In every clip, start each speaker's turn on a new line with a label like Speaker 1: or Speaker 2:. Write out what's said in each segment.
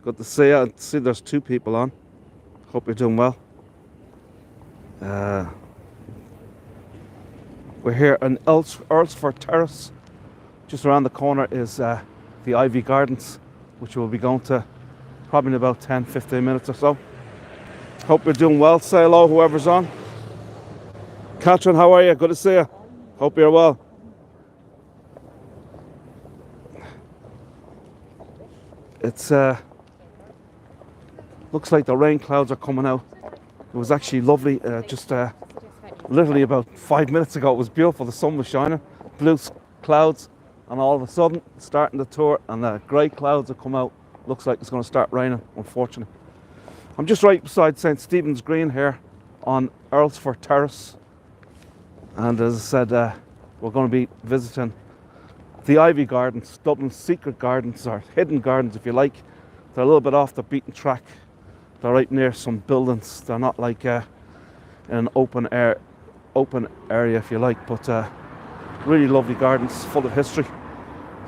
Speaker 1: Good to see you. I see there's two people on. Hope you're doing well. We're here in Earlsfort Terrace. Just around the corner is the Iveagh Gardens, which we'll be going to probably in about 10-15 minutes or so. Hope you're doing well. Say hello, whoever's on. Catherine, how are you? Good to see you. Hope you're well. It's looks like the rain clouds are coming out. It was actually lovely just literally about 5 minutes ago. It was beautiful. The sun was shining, blue clouds, and all of a sudden starting the tour and the grey clouds have come out. Looks like it's going to start raining, unfortunately. I'm just right beside St. Stephen's Green here on Earlsfort Terrace, and as I said, we're going to be visiting the Iveagh Gardens, Dublin's secret gardens, or hidden gardens if you like. They're a little bit off the beaten track. They're right near some buildings. They're not like in an open area if you like, but really lovely gardens full of history.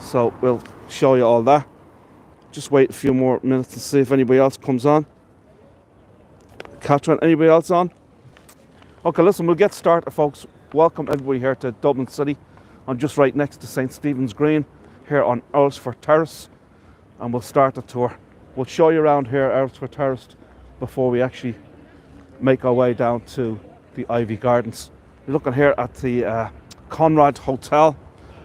Speaker 1: So we'll show you all that. Just wait a few more minutes to see if anybody else comes on. Catherine, anybody else on? Okay, listen, we'll get started, folks. Welcome everybody here to Dublin City. I'm just right next to St. Stephen's Green here on Earlsfort Terrace, and we'll start the tour. We'll show you around here Earlsfort Terrace before we actually make our way down to the Iveagh Gardens. You're looking here at the Conrad Hotel.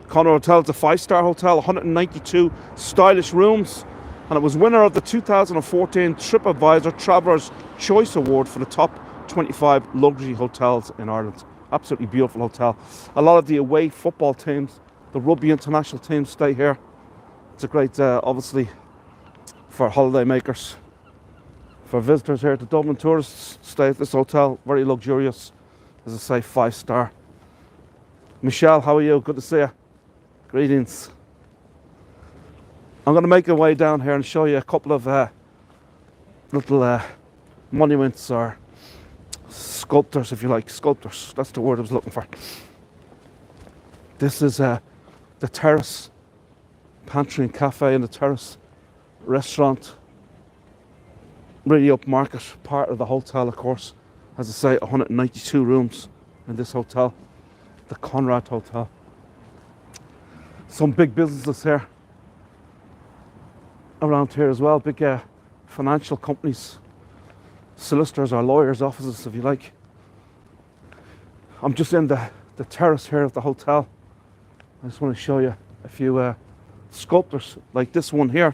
Speaker 1: Conrad Hotel is a 5-star hotel, 192 stylish rooms, and it was winner of the 2014 TripAdvisor Traveller's Choice Award for the top 25 luxury hotels in Ireland. Absolutely beautiful hotel. A lot of the away football teams, the rugby international teams stay here. It's a great, obviously, for holiday makers. For visitors here to Dublin, tourists stay at this hotel. Very luxurious, as I say, 5-star. Michelle, how are you? Good to see you. Greetings. I'm going to make a way down here and show you a couple of little monuments or sculptors, if you like. Sculptors, that's the word I was looking for. This is the Terrace, pantry and cafe in the Terrace, restaurant. Really upmarket part of the hotel, of course. As I say, 192 rooms in this hotel, the Conrad Hotel. Some big businesses here around here as well, big financial companies, solicitors or lawyers' offices, if you like. I'm just in the terrace here of the hotel. I just want to show you a few sculptures like this one here,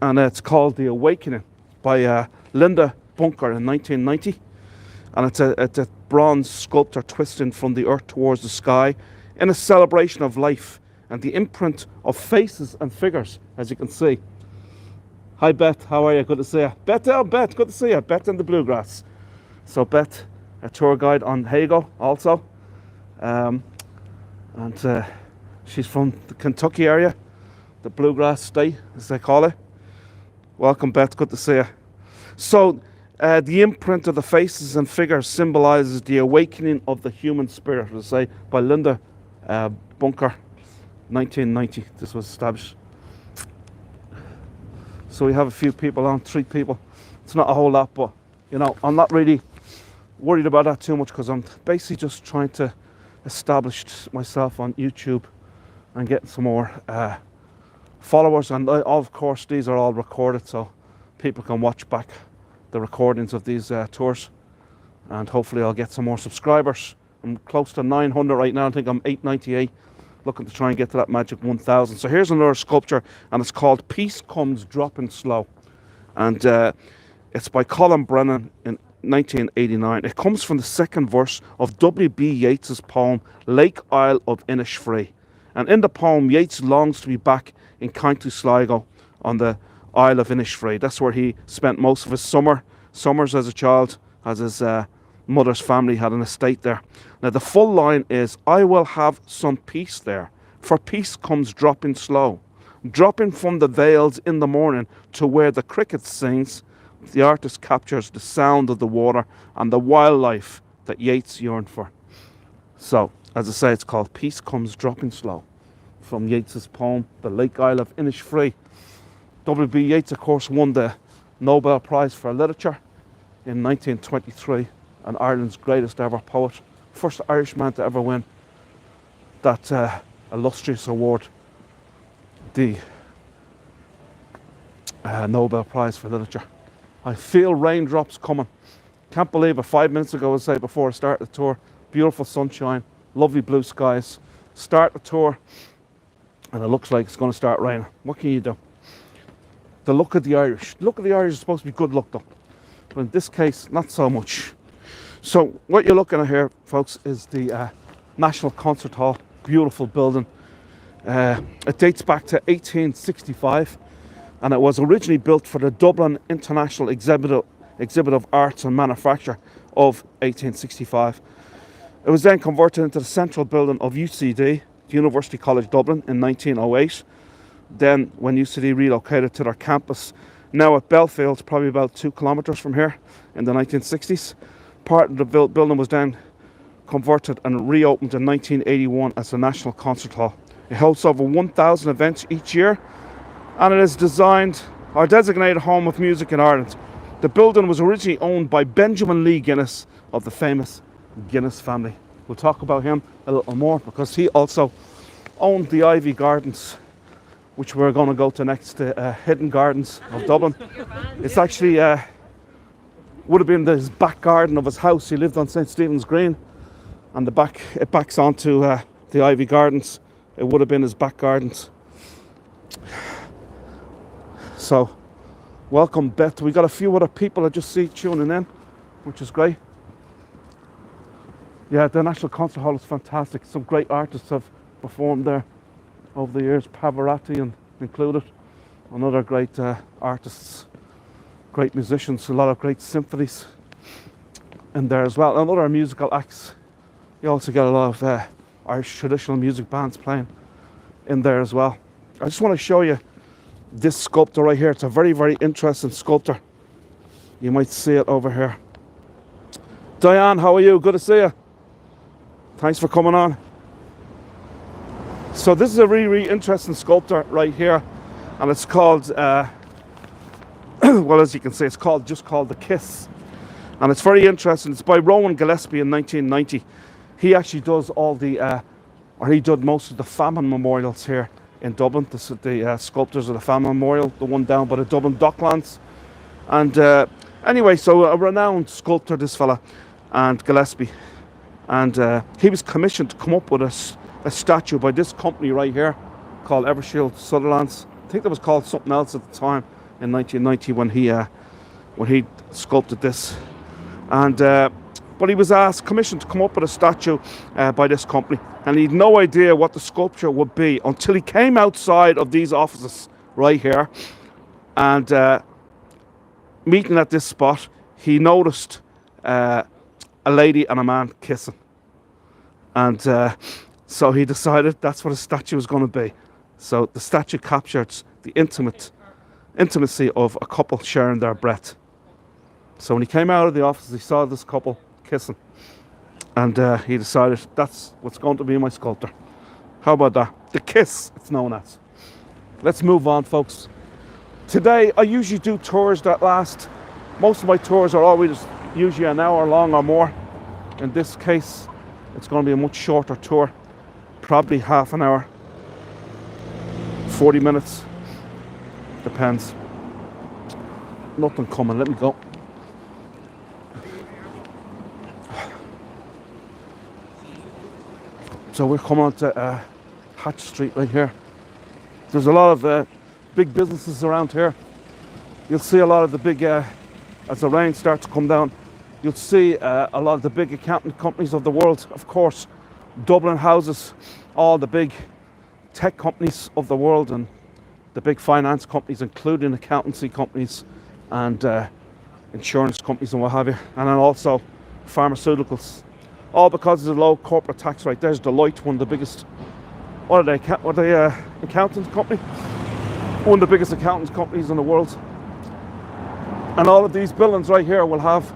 Speaker 1: and it's called The Awakening by Linda Bunker in 1990, and it's a bronze sculpture twisting from the earth towards the sky in a celebration of life and the imprint of faces and figures, as you can see. Hi Beth, how are you? Good to see you. Beth, good to see you. Beth in the Bluegrass. So Beth, a tour guide on Hago also, and she's from the Kentucky area, the Bluegrass state, as they call it. Welcome Beth, good to see you. So the imprint of the faces and figures symbolises the awakening of the human spirit, as I say, by Linda Bunker, 1990 this was established. So we have a few people on, 3 people. It's not a whole lot, but you know, I'm not really worried about that too much because I'm basically just trying to establish myself on YouTube and getting some more followers. And of course, these are all recorded, so people can watch back the recordings of these tours. And hopefully I'll get some more subscribers. I'm close to 900 right now. I think I'm 898. Looking to try and get to that magic 1,000. So here's another sculpture, and it's called Peace Comes Dropping Slow, and it's by Colin Brennan in 1989. It comes from the second verse of W.B. Yeats's poem Lake Isle of Innisfree, and in the poem Yeats longs to be back in County Sligo on the Isle of Innisfree. That's where he spent most of his summers as a child, as his mother's family had an estate there. Now the full line is, I will have some peace there, for peace comes dropping slow, dropping from the vales in the morning to where the cricket sings. The artist captures the sound of the water and the wildlife that Yeats yearned for. So, as I say, it's called Peace Comes Dropping Slow, from Yeats's poem, The Lake Isle of Innisfree. W.B. Yeats, of course, won the Nobel Prize for Literature in 1923, and Ireland's greatest ever poet, first Irishman to ever win that illustrious award, the Nobel Prize for Literature. I feel raindrops coming. Can't believe it. 5 minutes ago, I say before I start the tour, beautiful sunshine, lovely blue skies. Start the tour, and it looks like it's going to start raining. What can you do? The luck of the Irish. The luck of the Irish is supposed to be good luck, though, but in this case, not so much. So what you're looking at here, folks, is the National Concert Hall. Beautiful building. It dates back to 1865, and it was originally built for the Dublin International Exhibit of Arts and Manufacture of 1865. It was then converted into the central building of UCD, University College Dublin, in 1908. Then when UCD relocated to their campus, now at Belfield, probably about 2 kilometres from here, in the 1960s. Part of the building was then converted and reopened in 1981 as the National Concert Hall. It hosts over 1,000 events each year, and it is designed or designated home of music in Ireland. The building was originally owned by Benjamin Lee Guinness of the famous Guinness family. We'll talk about him a little more because he also owned the Iveagh Gardens, which we're going to go to next, the Hidden Gardens of Dublin. It's actually would have been his back garden of his house. He lived on St. Stephen's Green, and it backs onto the Iveagh Gardens. It would have been his back gardens. So, welcome, Beth. We got a few other people I just see tuning in, which is great. Yeah, the National Concert Hall is fantastic. Some great artists have performed there over the years, Pavarotti included, and other great artists, great musicians, a lot of great symphonies in there as well, and other musical acts. You also get a lot of Irish traditional music bands playing in there as well. I just want to show you this sculpture right here. It's a very, very interesting sculpture. You might see it over here. Diane, how are you? Good to see you. Thanks for coming on. So this is a really, really interesting sculpture right here, and it's called, well, as you can see, it's just called The Kiss, and it's very interesting. It's by Rowan Gillespie in 1990. He actually does all the, he did most of the famine memorials here in Dublin. This is the sculptors of the famine memorial, the one down by the Dublin Docklands. And anyway, so a renowned sculptor, this fella, and Gillespie, and he was commissioned to come up with a statue by this company right here called Evershield Sutherlands. I think that was called something else at the time in 1990 when he sculpted this. And but he was commissioned to come up with a statue by this company, and he had no idea what the sculpture would be until he came outside of these offices right here, and meeting at this spot, he noticed a lady and a man kissing, and so he decided that's what a statue was going to be. So the statue captures the intimacy of a couple sharing their breath. So when he came out of the office, he saw this couple kissing, and he decided that's what's going to be my sculpture. How about that? The Kiss, it's known as. Let's move on, folks. Today, I usually do tours that last. Most of my tours are always usually an hour long or more. In this case, it's going to be a much shorter tour, probably half an hour, 40 minutes, depends. Nothing coming, let me go. So we're coming on to Hatch Street right here. There's a lot of big businesses around here. You'll see a lot of the big, as the rain starts to come down, you'll see a lot of the big accounting companies of the world. Of course, Dublin houses all the big tech companies of the world and the big finance companies, including accountancy companies and insurance companies and what have you. And then also pharmaceuticals. All because of the low corporate tax rate. There's Deloitte, one of the biggest, what are they, accountant company? One of the biggest accountant companies in the world. And all of these buildings right here will have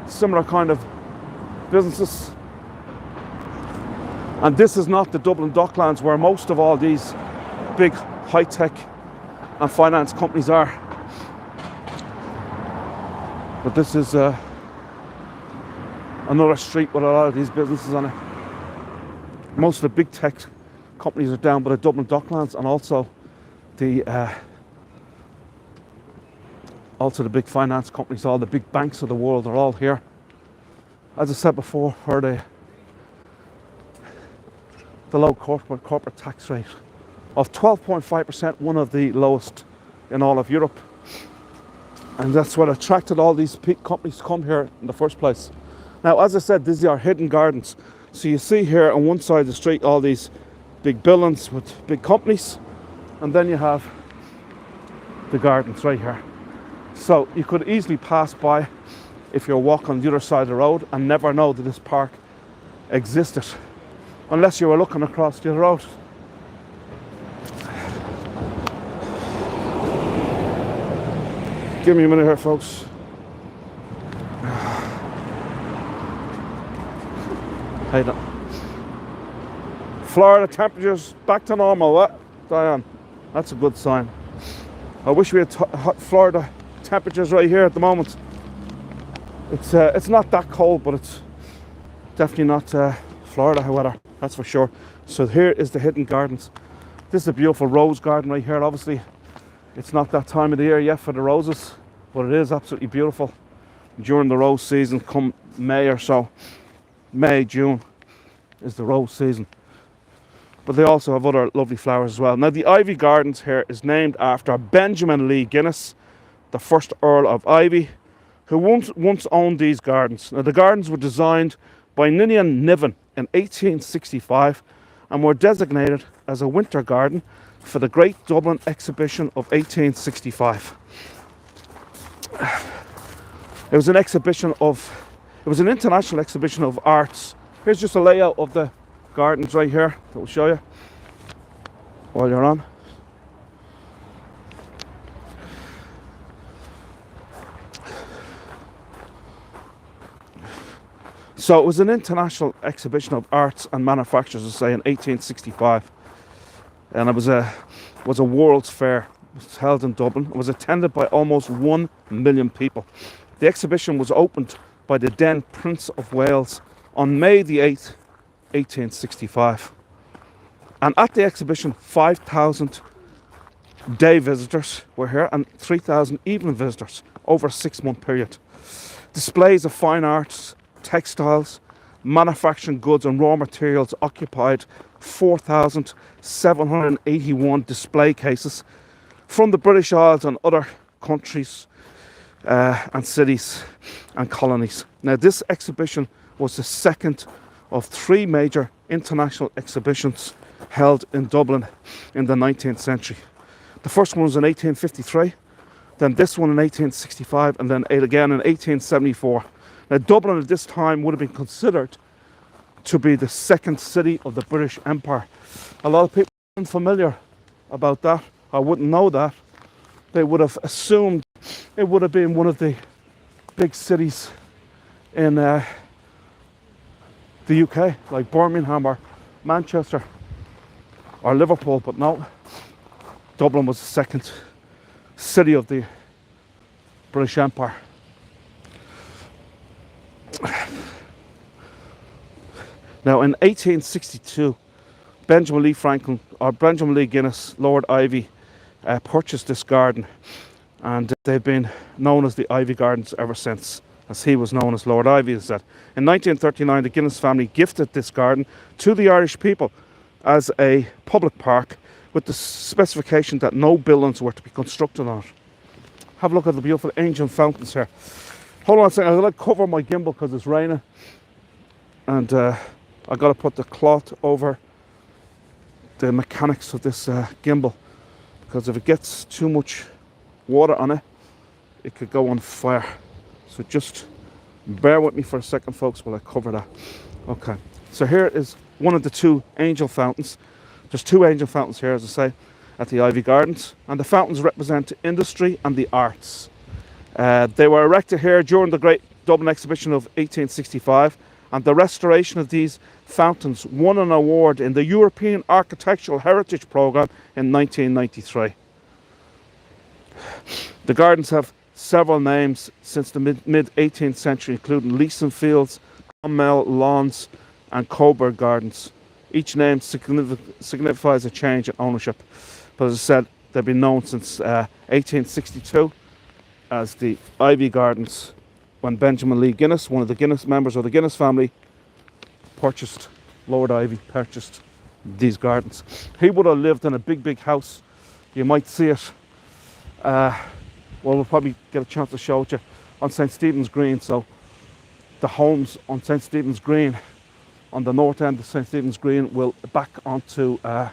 Speaker 1: similar kind of businesses. And this is not the Dublin Docklands, where most of all these big high-tech and finance companies are. But this is another street with a lot of these businesses on it. Most of the big tech companies are down by the Dublin Docklands, and also the big finance companies, all the big banks of the world are all here. As I said before, for the low corporate tax rate of 12.5%, one of the lowest in all of Europe. And that's what attracted all these companies to come here in the first place. Now, as I said, these are hidden gardens. So you see here on one side of the street all these big buildings with big companies, and then you have the gardens right here. So you could easily pass by if you're walking on the other side of the road and never know that this park existed, unless you were looking across the other road. Give me a minute here, folks. Hey, Florida temperatures back to normal. What, Diane? That's a good sign. I wish we had hot Florida temperatures right here at the moment. It's not that cold, but it's definitely not Florida weather, that's for sure. So here is the hidden gardens. This is a beautiful rose garden right here. Obviously, it's not that time of the year yet for the roses, but it is absolutely beautiful during the rose season, come May or so. May, June is the rose season. But they also have other lovely flowers as well. Now, the Iveagh Gardens here is named after Benjamin Lee Guinness, the first Earl of Iveagh, who once owned these gardens. Now, the gardens were designed by Ninian Niven in 1865 and were designated as a winter garden for the Great Dublin Exhibition of 1865. It was an international exhibition of arts. Here's just a layout of the gardens right here that will show you while you're on. So it was an international exhibition of arts and manufactures, I say, in 1865, and it was a world's fair. It was held in Dublin. It was attended by almost 1 million people. The exhibition was opened by the then Prince of Wales on May the 8th, 1865. And at the exhibition, 5,000 day visitors were here and 3,000 evening visitors over a 6-month period. Displays of fine arts, textiles, manufacturing goods and raw materials occupied 4,781 display cases from the British Isles and other countries and cities and colonies. Now, this exhibition was the second of 3 major international exhibitions held in Dublin in the 19th century. The first one was in 1853, then this one in 1865, and then again in 1874. Now, Dublin at this time would have been considered to be the second city of the British Empire. A lot of people aren't familiar about that. I wouldn't know that. They would have assumed it would have been one of the big cities in the UK, like Birmingham or Manchester or Liverpool, but no. Dublin was the second city of the British Empire. Now, in 1862, Benjamin Lee Guinness, Lord Iveagh, purchased this garden, and they've been known as the Iveagh Gardens ever since, as he was known as Lord Iveagh, as that. In 1939, the Guinness family gifted this garden to the Irish people as a public park, with the specification that no buildings were to be constructed on it. Have a look at the beautiful ancient fountains here. Hold on a second, I'm going to cover my gimbal because it's raining, and I've got to put the cloth over the mechanics of this gimbal, because if it gets too much water on it, it could go on fire. So just bear with me for a second, folks, while I cover that. Okay, so here is one of the 2 angel fountains. There's 2 angel fountains here, as I say, at the Iveagh Gardens, and the fountains represent industry and the arts. They were erected here during the Great Dublin Exhibition of 1865, and the restoration of these fountains won an award in the European Architectural Heritage Programme in 1993. The gardens have several names since the mid 18th century, including Leeson Fields, Clonmel Lawns, and Coburg Gardens. Each name signifies a change in ownership, but as I said, they've been known since 1862 as the Iveagh Gardens, when Benjamin Lee Guinness, one of the Guinness members of the Guinness family, Lord Iveagh purchased these gardens. He would have lived in a big house. You might see it. We'll probably get a chance to show it you on St. Stephen's Green. So the homes on St. Stephen's Green, on the north end of St. Stephen's Green, will back onto the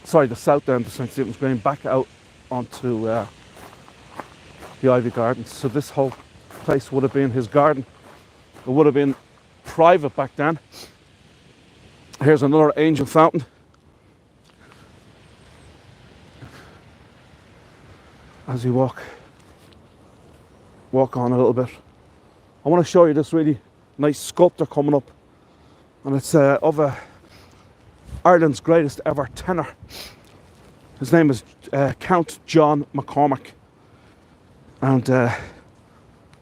Speaker 1: south end of St. Stephen's Green, back out onto the Iveagh Gardens. So this whole place would have been his garden. It would have been private back then. Here's another angel fountain. As we walk on a little bit, I want to show you this really nice sculpture coming up, and it's of Ireland's greatest ever tenor. His name is Count John McCormack, and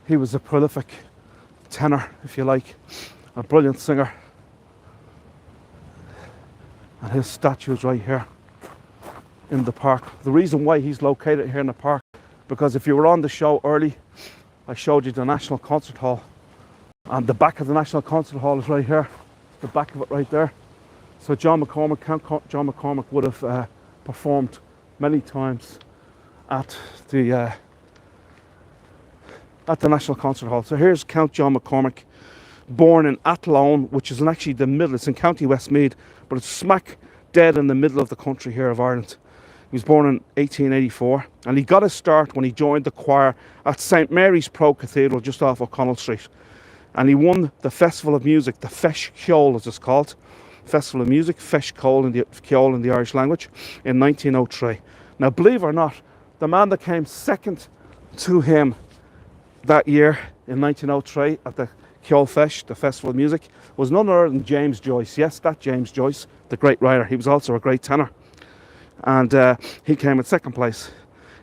Speaker 1: he was a prolific tenor, if you like, a brilliant singer. And his statue is right here in the park. The reason why he's located here in the park, because if you were on the show early, I showed you the National Concert Hall, and the back of the National Concert Hall is right here, the back of it right there. So Count John McCormack would have performed many times at the National Concert Hall. So here's Count John McCormack, born in Athlone, which is actually the middle. It's in County Westmeath, but it's smack dead in the middle of the country here of Ireland. He was born in 1884, and he got his start when he joined the choir at St Mary's Pro Cathedral just off O'Connell Street. And he won the Festival of Music, the Feis Ceol as it's called. Festival of Music, Feis Ceol in the Irish language, in 1903. Now, believe it or not, the man that came second to him that year in 1903 at the Ceol Feis, the Festival of Music, was none other than James Joyce. Yes, that James Joyce, the great writer. He was also a great tenor, and he came in second place.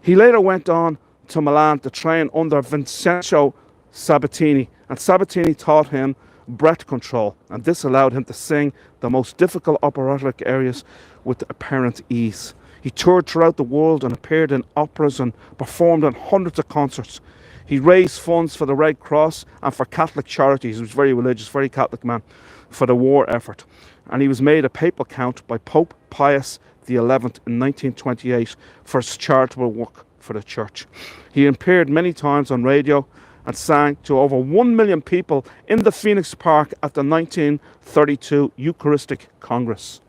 Speaker 1: He later went on to Milan to train under Vincenzo Sabatini, and Sabatini taught him breath control, and this allowed him to sing the most difficult operatic areas with apparent ease. He toured throughout the world and appeared in operas and performed in hundreds of concerts. He raised funds for the Red Cross and for Catholic charities. He was very religious, very Catholic man, for the war effort. And he was made a papal count by Pope Pius XI in 1928 for his charitable work for the church. He appeared many times on radio and sang to over 1 million people in the Phoenix Park at the 1932 Eucharistic Congress.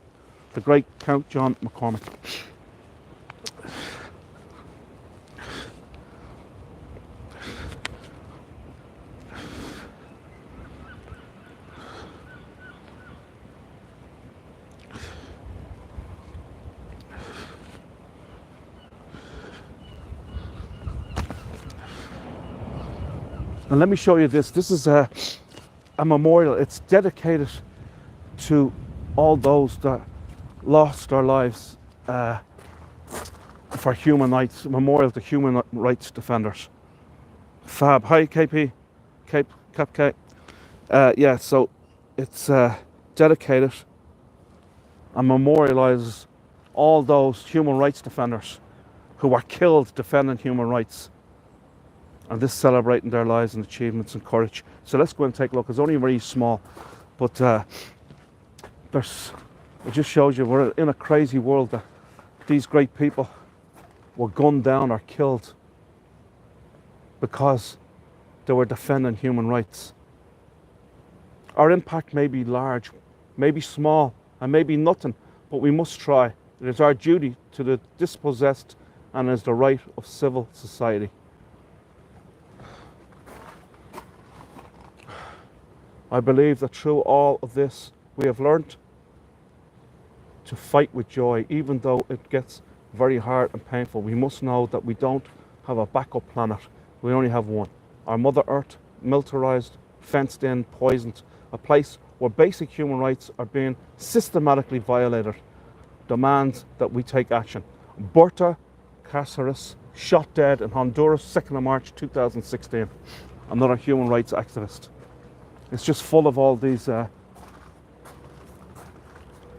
Speaker 1: The great Count John McCormack. And let me show you this. This is a memorial. It's dedicated to all those that lost their lives for human rights. A memorial to human rights defenders. Fab. Hi, KP. Cap K. Yeah, so it's dedicated and memorializes all those human rights defenders who were killed defending human rights. And this celebrating their lives and achievements and courage. So let's go and take a look. It's only very small, but it just shows you we're in a crazy world that these great people were gunned down or killed because they were defending human rights. Our impact may be large, may be small, and maybe nothing, but we must try. It is our duty to the dispossessed, and it is the right of civil society. I believe that through all of this, we have learned to fight with joy, even though it gets very hard and painful. We must know that we don't have a backup planet. We only have one. Our Mother Earth, militarized, fenced in, poisoned, a place where basic human rights are being systematically violated, demands that we take action. Burta Cáceres, shot dead in Honduras, 2nd of March 2016. Another human rights activist. It's just full of all these.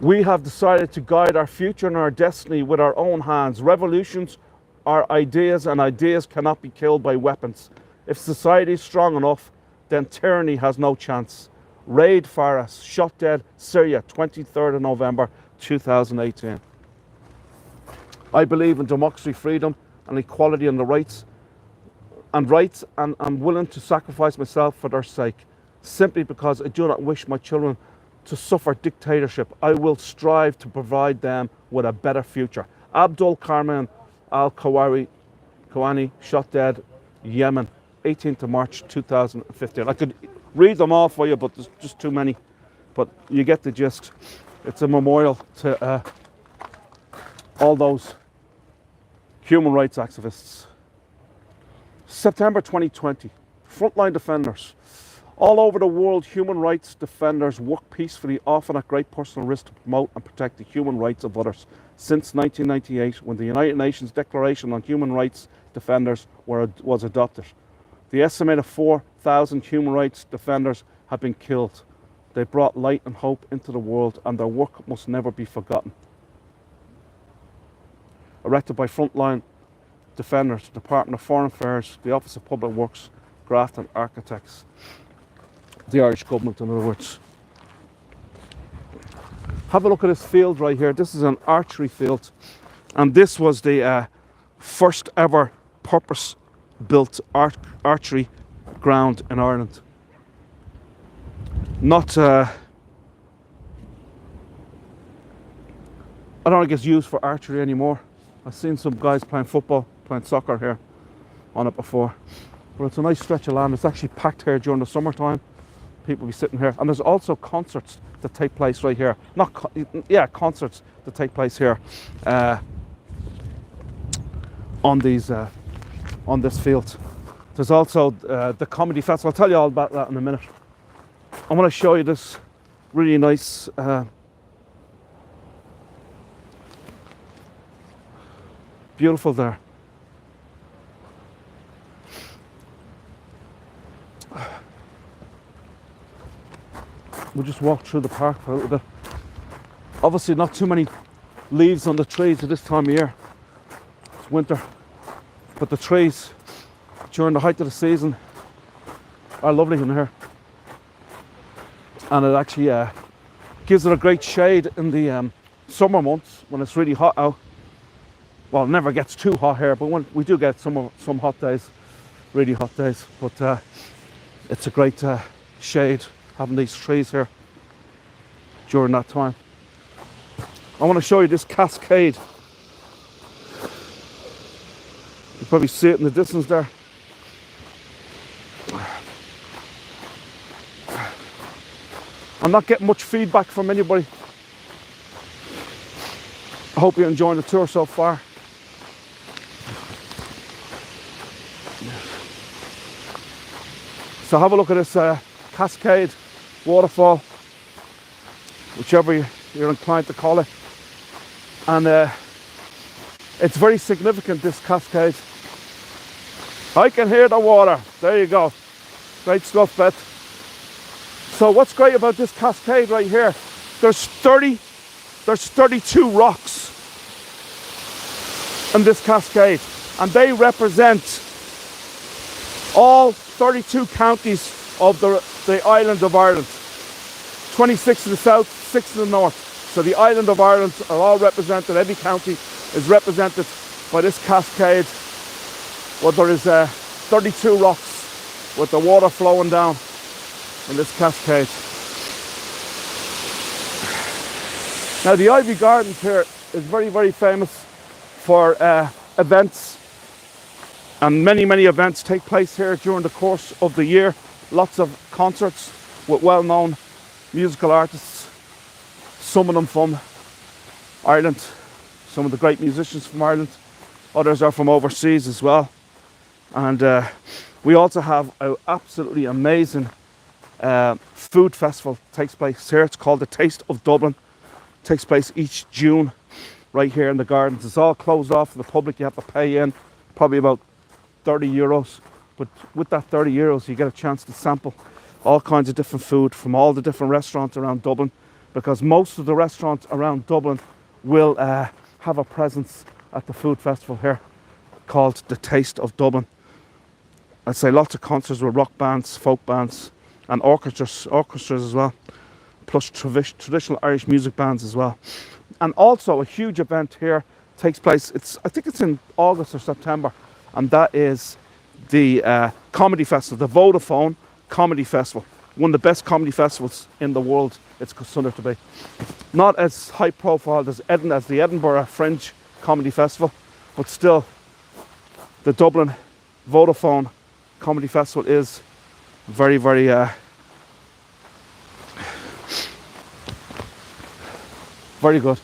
Speaker 1: We have decided to guide our future and our destiny with our own hands. Revolutions are ideas, and ideas cannot be killed by weapons. If society is strong enough, then tyranny has no chance. Raid Faras, shot dead, Syria, 23rd of November 2018. I believe in democracy, freedom, and equality and the rights, and I'm willing to sacrifice myself for their sake, simply because I do not wish my children to suffer dictatorship. I will strive to provide them with a better future. Abdul Karman al-Kawani, shot dead, Yemen, 18th of March 2015. I could read them all for you, but there's just too many. But you get the gist. It's a memorial to all those human rights activists. September 2020, frontline defenders. All over the world, human rights defenders work peacefully, often at great personal risk, to promote and protect the human rights of others. Since 1998, when the United Nations Declaration on Human Rights Defenders was adopted, the estimated 4,000 human rights defenders have been killed. They brought light and hope into the world, and their work must never be forgotten. Erected by frontline defenders, Department of Foreign Affairs, the Office of Public Works, Grafton Architects, the Irish government, in other words. Have a look at this field right here. This is an archery field, and this was the first ever purpose-built archery ground in Ireland. Not, I don't think it's used for archery anymore. I've seen some guys playing football, playing soccer here on it before. But it's a nice stretch of land. It's actually packed here during the summertime. People be sitting here, and there's also concerts that take place right here. Concerts that take place here on this field. There's also the comedy festival. I'll tell you all about that in a minute. I want to show you this really nice beautiful there. We'll just walk through the park for a little bit. Obviously not too many leaves on the trees at this time of year. It's winter. But the trees during the height of the season are lovely in here. And it actually gives it a great shade in the summer months when it's really hot out. Well, it never gets too hot here, but when we do get some hot days, really hot days. But it's a great shade having these trees here during that time. I want to show you this cascade. You probably see it in the distance there. I'm not getting much feedback from anybody. I hope you're enjoying the tour so far. So have a look at this cascade, waterfall, whichever you're inclined to call it. And it's very significant, this cascade. I can hear the water. There you go. Great stuff, Beth. So what's great about this cascade right here, there's 32 rocks in this cascade, and they represent all 32 counties of the island of Ireland. 26 in the south, 6 in the north. So the island of Ireland are all represented. Every county is represented by this cascade. Well, there is 32 rocks with the water flowing down in this cascade. Now the Iveagh Gardens here is very, very famous for events, and many events take place here during the course of the year. Lots of concerts with well-known musical artists, some of them from Ireland, some of the great musicians from Ireland, others are from overseas as well. And we also have an absolutely amazing food festival takes place here. It's called the Taste of Dublin. It takes place each June right here in the gardens. It's all closed off to the public. You have to pay in probably about €30. But with that €30, you get a chance to sample all kinds of different food from all the different restaurants around Dublin, because most of the restaurants around Dublin will have a presence at the food festival here called The Taste of Dublin. I'd say lots of concerts with rock bands, folk bands, and orchestras as well, plus traditional Irish music bands as well. And also a huge event here takes place, I think it's in August or September, and that is the comedy festival, the Vodafone Comedy Festival. One of the best comedy festivals in the world, it's considered to be. Not as high profile as the Edinburgh Fringe Comedy Festival, but still the Dublin Vodafone Comedy Festival is very, very very good.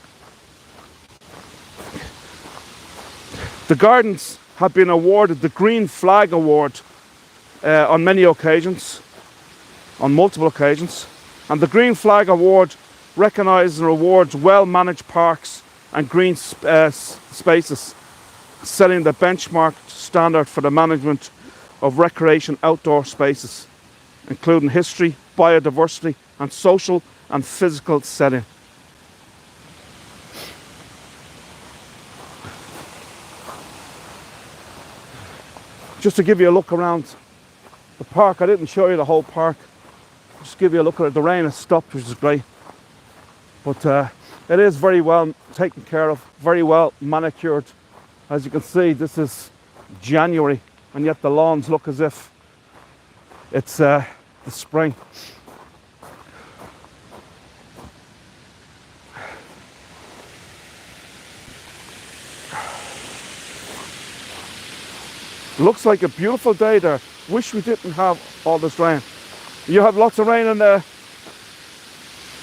Speaker 1: The gardens have been awarded the Green Flag Award on many occasions, on multiple occasions. And the Green Flag Award recognises and rewards well-managed parks and green spaces, setting the benchmark standard for the management of recreation outdoor spaces, including history, biodiversity, and social and physical setting. Just to give you a look around the park, I didn't show you the whole park, just give you a look at it. The rain has stopped, which is great, but it is very well taken care of, very well manicured. As you can see, this is January, and yet the lawns look as if it's the spring. Looks like a beautiful day there. Wish we didn't have all this rain. You have lots of rain in there.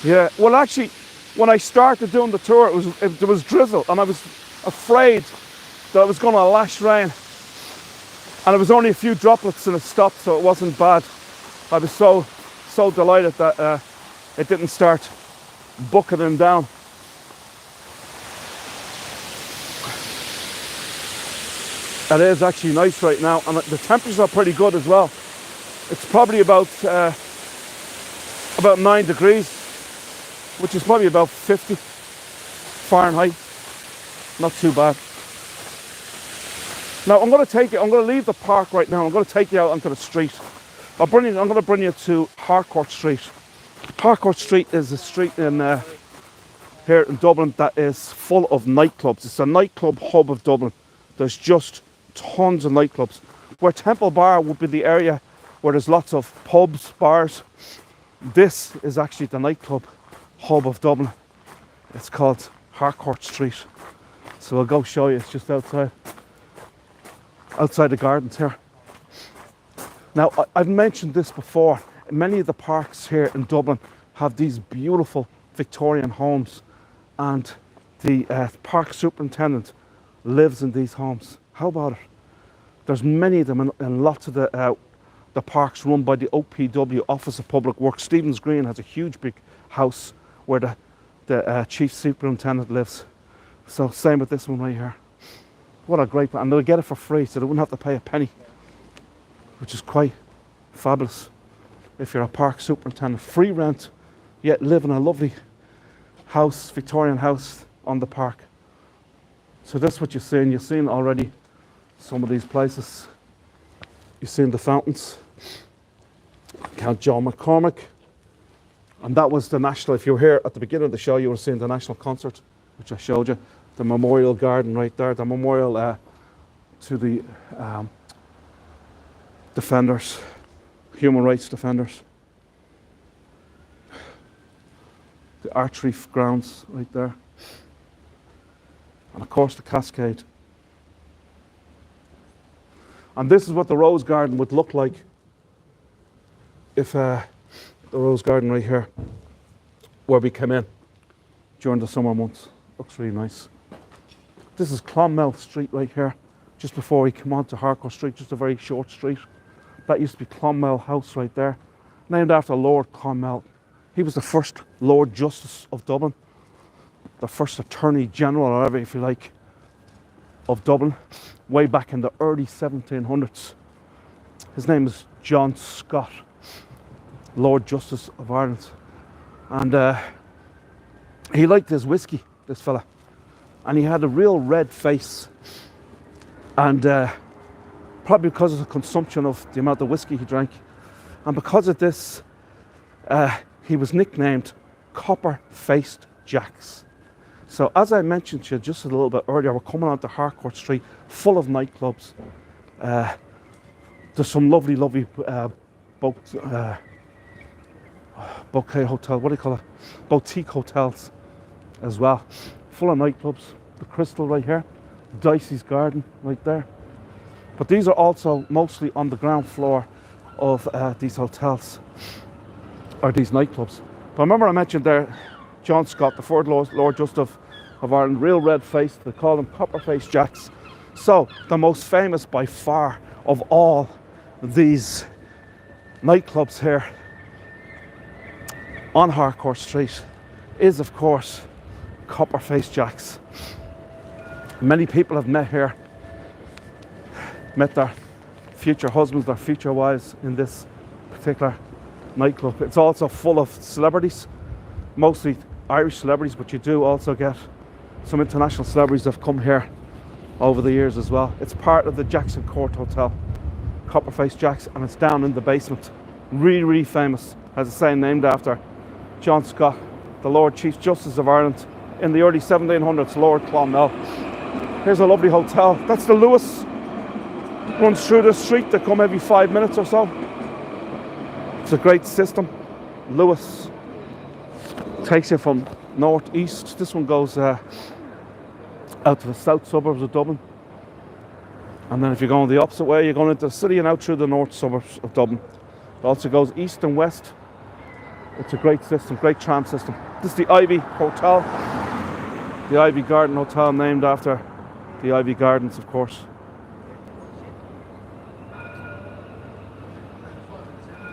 Speaker 1: Yeah, well actually, when I started doing the tour, there was drizzle, and I was afraid that it was going to lash rain. And it was only a few droplets and it stopped, so it wasn't bad. I was so delighted that it didn't start bucketing down. It is actually nice right now, and the temperatures are pretty good as well. It's probably about 9 degrees, which is probably about 50 Fahrenheit. Not too bad. Now I'm going to leave the park right now. I'm going to take you out onto the street. I'm going to bring you to Harcourt Street. Harcourt Street is a street in here in Dublin that is full of nightclubs. It's a nightclub hub of Dublin. There's just tons of nightclubs. Where Temple Bar would be the area where there's lots of pubs, bars. This is actually the nightclub hub of Dublin. It's called Harcourt Street. So I'll go show you. It's just outside the gardens here. Now, I've mentioned this before. Many of the parks here in Dublin have these beautiful Victorian homes, and the park superintendent lives in these homes. How about it? There's many of them in lots of the parks run by the OPW, Office of Public Works. Stephen's Green has a huge big house where the chief superintendent lives. So same with this one right here. What a great plan. And they'll get it for free, so they wouldn't have to pay a penny, which is quite fabulous. If you're a park superintendent, free rent, yet live in a lovely house, Victorian house on the park. So that's what you're seeing. You're seeing already some of these places. You're seeing the fountains. Count John McCormick. And that was the national, if you were here at the beginning of the show, you were seeing the national concert, which I showed you. The memorial garden right there, the memorial to the defenders, human rights defenders. The archery grounds right there. And of course the cascade. And this is what the rose garden would look like if the rose garden right here, where we came in during the summer months. Looks really nice. This is Clonmel Street right here, just before we come on to Harcourt Street, just a very short street. That used to be Clonmel House right there, named after Lord Clonmel. He was the first Lord Justice of Dublin. the first Attorney General, or whatever, if you like, of Dublin, way back in the early 1700s. His name is John Scott, Lord Justice of Ireland. And he liked his whiskey, this fella. And he had a real red face. And probably because of the consumption of the amount of whiskey he drank. And because of this, he was nicknamed Copper-Faced Jacks. So as I mentioned to you just a little bit earlier, we're coming onto Harcourt Street, full of nightclubs. There's some lovely bouquet hotel, what do you call it? Boutique hotels as well. Full of nightclubs. The Crystal right here. Dicey's Garden right there. But these are also mostly on the ground floor of these hotels, or these nightclubs. But remember I mentioned there, John Scott, the third Lord Justice of Ireland, real red face. They call them Copper-Faced Jacks. So the most famous by far of all these nightclubs here on Harcourt Street is, of course, Copper-Faced Jacks. Many people have met here, met their future husbands, their future wives in this particular nightclub. It's also full of celebrities, mostly Irish celebrities, but you do also get some international celebrities that have come here over the years as well. It's part of the Jackson Court Hotel, Copper-Faced Jacks, and it's down in the basement. Really, really famous, as I say, named after John Scott, the Lord Chief Justice of Ireland in the early 1700s, Lord Clonmel. Here's a lovely hotel. That's the Lewis. Runs through this street. They come every 5 minutes or so. It's a great system. Lewis takes you from north east. This one goes out to the south suburbs of Dublin. And then if you're going the opposite way, you're going into the city and out through the north suburbs of Dublin. It also goes east and west. It's a great system, great tram system. This is the Iveagh Hotel. The Iveagh Garden Hotel, named after the Iveagh Gardens, of course.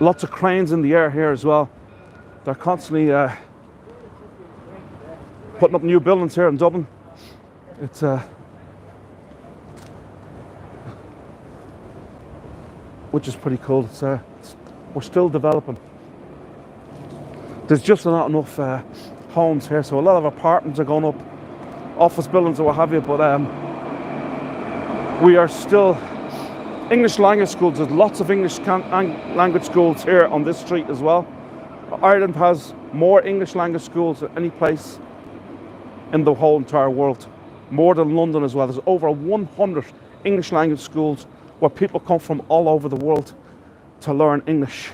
Speaker 1: Lots of cranes in the air here as well. They're constantly putting up new buildings here in Dublin. It's which is pretty cool. We're still developing. There's just not enough homes here, so a lot of apartments are going up, office buildings or what have you, but we are still English language schools. There's lots of English language schools here on this street as well. Ireland has more English language schools than any place in the whole entire world, more than London as well. There's over 100 English language schools where people come from all over the world to learn English.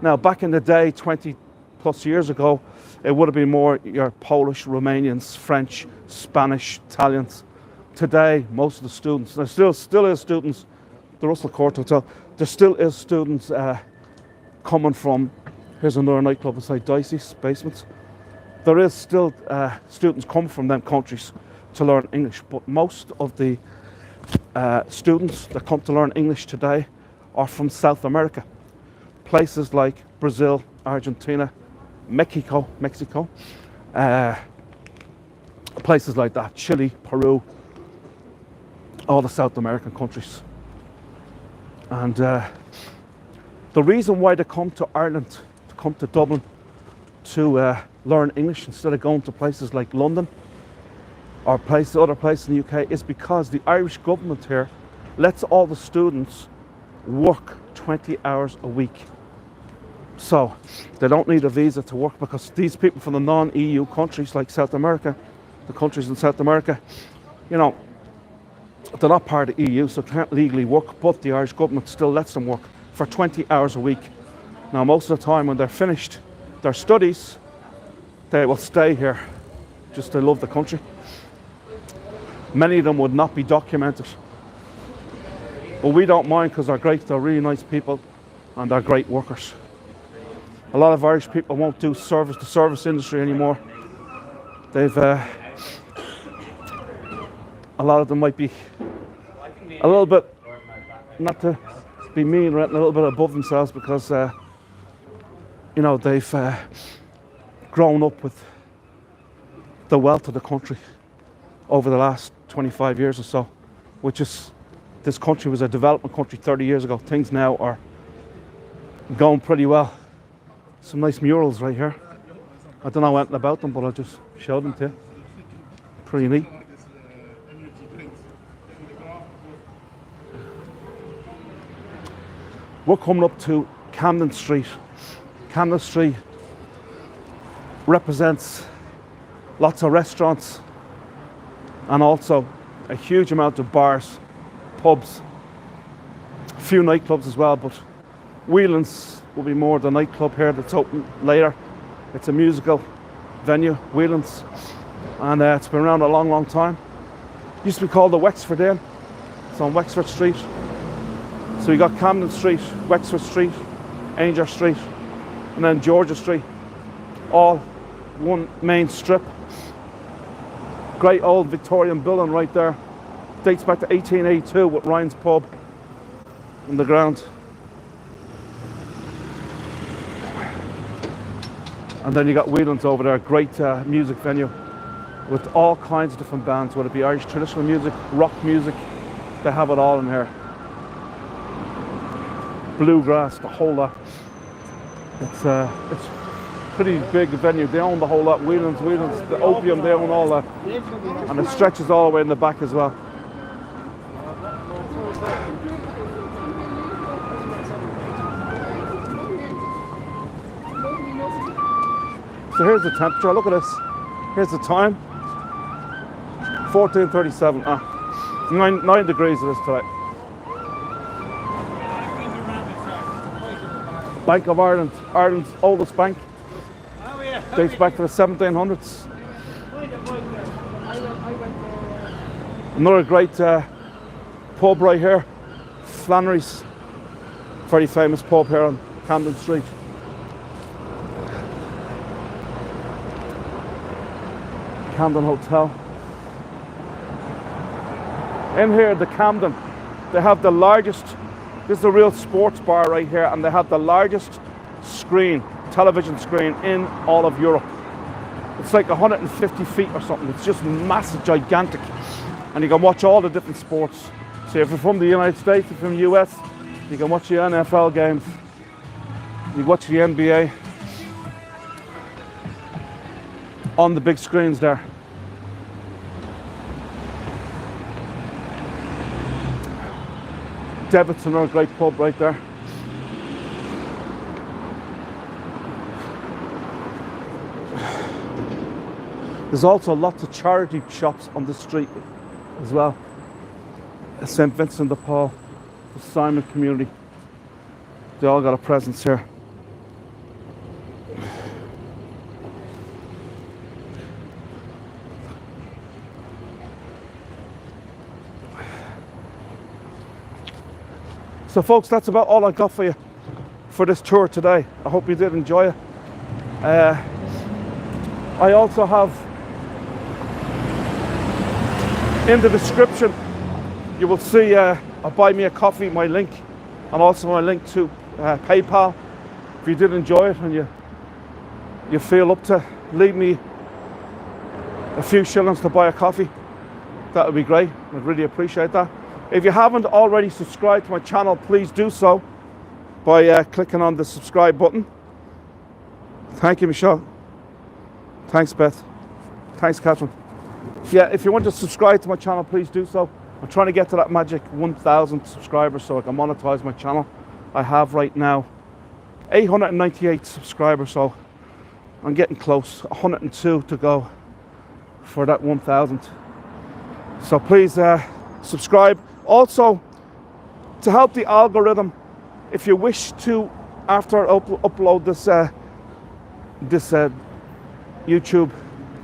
Speaker 1: Now, back in the day, 20 plus years ago, it would have been more your Polish, Romanians, French, Spanish, Italians. Today, most of the students, there still is students, the Russell Court Hotel, there still is students coming from, here's another nightclub inside Dicey's basement. There is still students come from them countries to learn English, but most of the students that come to learn English today are from South America. Places like Brazil, Argentina, Mexico, places like that, Chile, Peru, all the South American countries. And the reason why they come to Ireland, to come to Dublin to learn English instead of going to places like London or other places in the UK is because the Irish government here lets all the students work 20 hours a week. So they don't need a visa to work, because these people from the non-EU countries like South America, the countries in South America, you know, they're not part of the EU, so they can't legally work, but the Irish government still lets them work for 20 hours a week. Now, most of the time when they're finished their studies, they will stay here, just they love the country. Many of them would not be documented, but we don't mind, because they're great, they're really nice people, and they're great workers. A lot of Irish people won't do the service industry anymore. They've a lot of them might be a little bit, not to be mean, a little bit above themselves, because you know, they've grown up with the wealth of the country over the last 25 years or so, which is, this country was a development country 30 years ago. Things now are going pretty well. Some nice murals right here. I don't know anything about them, but I'll just show them to you. Pretty neat. We're coming up to Camden Street. Camden Street represents lots of restaurants and also a huge amount of bars, pubs, a few nightclubs as well, but Whelan's will be more the nightclub here that's open later. It's a musical venue, Whelan's, and it's been around a long, long time. Used to be called the Wexford Inn. It's on Wexford Street. So you got Camden Street, Wexford Street, Ainger Street, and then Georgia Street, all one main strip. Great old Victorian building right there. Dates back to 1882 with Ryan's Pub on the ground. And then you got Whelan's over there, great music venue with all kinds of different bands, whether it be Irish traditional music, rock music, they have it all in here. Bluegrass, the whole lot. It's pretty big venue. They own the whole lot. Whelan's, the Opium, they own all that. And it stretches all the way in the back as well. So here's the temperature, look at this. Here's the time. 14:37. 9 degrees it is today. Bank of Ireland, Ireland's oldest bank. Dates back to the 1700s. Another great pub right here, Flannery's. Very famous pub here on Camden Street. Camden Hotel. In here, the Camden, they have the largest, this is a real sports bar right here, and they have the largest screen, television screen in all of Europe. It's like 150 feet or something. It's just massive, gigantic. And you can watch all the different sports. So if you're from the United States, if you're from the US, you can watch the NFL games. You can watch the NBA on the big screens there. Devitt's another great pub right there. There's also lots of charity shops on the street as well. St. Vincent de Paul, the Simon community. They all got a presence here. So folks, that's about all I got for you for this tour today. I hope you did enjoy it. I also have in the description, you will see a buy me a coffee, my link, and also my link to PayPal. If you did enjoy it and you feel up to leave me a few shillings to buy a coffee, that would be great. I'd really appreciate that. If you haven't already subscribed to my channel, please do so by clicking on the subscribe button. Thank you, Michelle. Thanks, Beth. Thanks, Catherine. Yeah, if you want to subscribe to my channel, please do so. I'm trying to get to that magic 1,000 subscribers so I can monetize my channel. I have right now 898 subscribers, so I'm getting close. 102 to go for that 1,000. So please subscribe. Also, to help the algorithm, if you wish to, after I upload this YouTube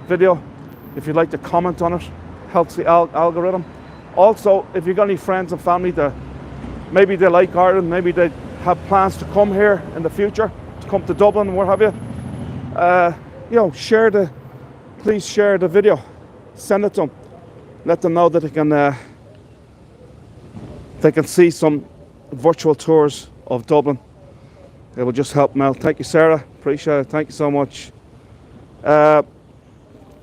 Speaker 1: video, if you'd like to comment on it, helps the algorithm. Also, if you've got any friends and family that maybe they like Ireland, maybe they have plans to come here in the future, to come to Dublin and what have you, please share the video, send it to them, let them know that they can see some virtual tours of Dublin. It will just help them out. Thank you, Sarah. Appreciate it. Thank you so much.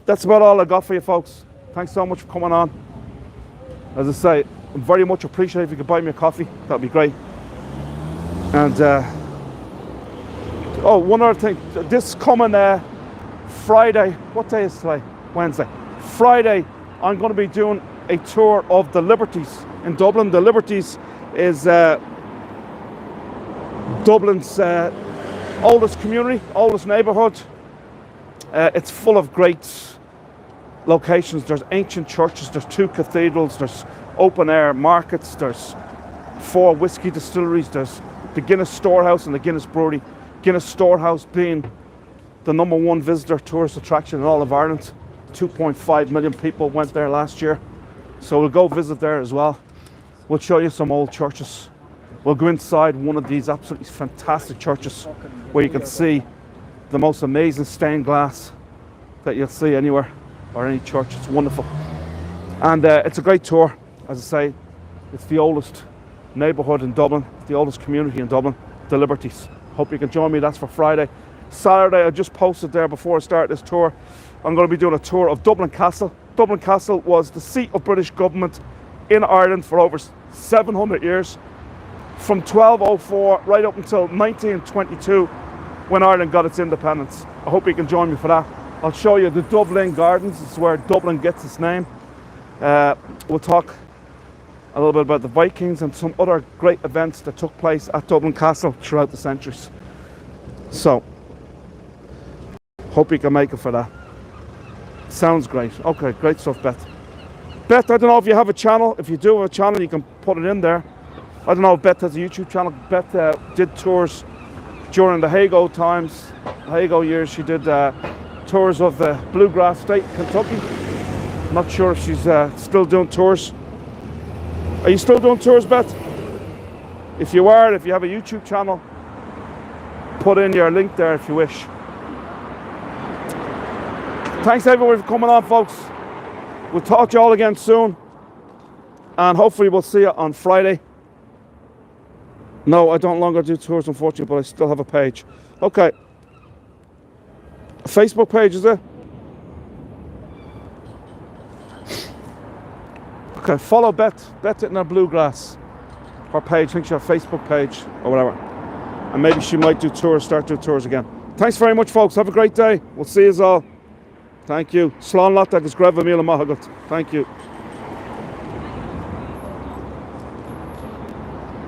Speaker 1: that's about all I got for you folks. Thanks so much for coming on. As I say, I very much appreciate if you could buy me a coffee. That'd be great. And oh, one other thing. This coming Friday, what day is today? Wednesday. Friday, I'm going to be doing a tour of the Liberties in Dublin. The Liberties is Dublin's oldest community, oldest neighbourhood. It's full of great locations. There's ancient churches, there's 2 cathedrals, there's open air markets, there's 4 whiskey distilleries, there's the Guinness Storehouse and the Guinness Brewery. Guinness Storehouse being the #1 visitor tourist attraction in all of Ireland. 2.5 million people went there last year. So we'll go visit there as well. We'll show you some old churches. We'll go inside one of these absolutely fantastic churches where you can see the most amazing stained glass that you'll see anywhere or any church. It's wonderful. And it's a great tour. As I say, it's the oldest neighbourhood in Dublin, the oldest community in Dublin, the Liberties. Hope you can join me. That's for Friday. Saturday, I just posted there before I start this tour, I'm going to be doing a tour of Dublin Castle. Dublin Castle was the seat of British government in Ireland for over 700 years, from 1204 right up until 1922 when Ireland got its independence. I hope you can join me for that. I'll show you the Dublin Gardens. It's where Dublin gets its name. We'll talk a little bit about the Vikings and some other great events that took place at Dublin Castle throughout the centuries. So, hope you can make it for that. Sounds great. Okay, great stuff, Beth. Beth, I don't know if you have a channel. If you do have a channel, you can put it in there. I don't know if Beth has a YouTube channel. Beth did tours during the Hago times, Hago years. She did tours of the Bluegrass State, Kentucky. Not sure if she's still doing tours. Are you still doing tours, Beth? If you are, if you have a YouTube channel, put in your link there if you wish. Thanks everyone for coming on, folks. We'll talk to you all again soon. And hopefully we'll see you on Friday. No, I don't longer do tours, unfortunately, but I still have a page. Okay. A Facebook page, is it? Okay, follow Beth in her Bluegrass. Her page, I think she has a Facebook page or whatever. And maybe she might do tours, start doing tours again. Thanks very much, folks. Have a great day. We'll see you all. Thank you. Slán Latta agus Greva Míle Maithagalt. Thank you.